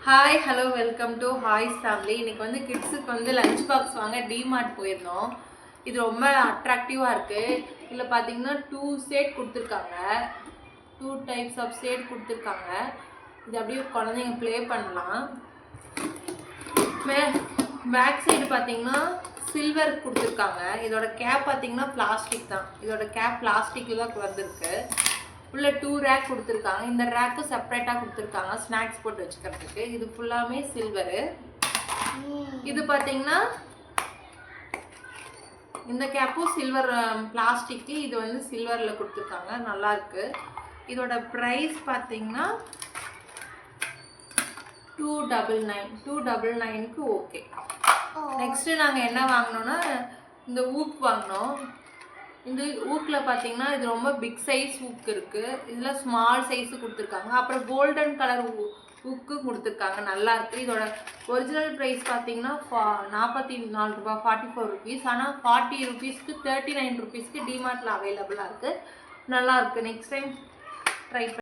Hi hello welcome to hi's family. இன்றைக்கி வந்து கிட்ஸுக்கு வந்து லஞ்ச் பாக்ஸ் வாங்க டிமார்ட் போயிருந்தோம். இது ரொம்ப அட்ராக்டிவாக இருக்குது. இதில் பார்த்தீங்கன்னா 2 செட் கொடுத்துருக்காங்க. 2 டைப்ஸ் ஆஃப் செட் கொடுத்துருக்காங்க. இது அப்படியே குழந்தைங்க ப்ளே பண்ணலாம். பேக் சைடு பார்த்தீங்கன்னா சில்வர் கொடுத்துருக்காங்க. இதோட கேப் பார்த்தீங்கன்னா பிளாஸ்டிக் தான். இதோட கேப் பிளாஸ்டிக்கில் தான் வந்திருக்கு. உள்ள 2 ரேக் கொடுத்துருக்காங்க. இந்த ரேக்கு செப்பரேட்டாக கொடுத்துருக்காங்க ஸ்நாக்ஸ் போட்டு வச்சுக்கிறதுக்கு. இது ஃபுல்லாமே சில்வரு. இது பார்த்தீங்கன்னா இந்த கேப்பும் சில்வர் பிளாஸ்டிக்கு. இது வந்து சில்வரில் கொடுத்துருக்காங்க. நல்லாயிருக்கு. இதோட ப்ரைஸ் பார்த்தீங்கன்னா 299 ஓகே. நெக்ஸ்ட்டு நாங்கள் என்ன வாங்கினோன்னா இந்த ஊக் வாங்கினோம். இந்த ஊக்கில் பார்த்தீங்கன்னா இது ரொம்ப பிக் சைஸ் ஊக்கு இருக்குது. இதில் ஸ்மால் சைஸு கொடுத்துருக்காங்க. அப்புறம் கோல்டன் கலர் ஊக்கு கொடுத்துருக்காங்க. நல்லாயிருக்கு. இதோட ஒரிஜினல் ப்ரைஸ் பார்த்தீங்கன்னா 44 ரூபா, 44 ருபீஸ். ஆனால் 40 ருபீஸ்க்கு 39 ருபீஸ்க்கு டிமார்ட்டில் அவைலபிளாக இருக்குது. நல்லாயிருக்கு. Next time try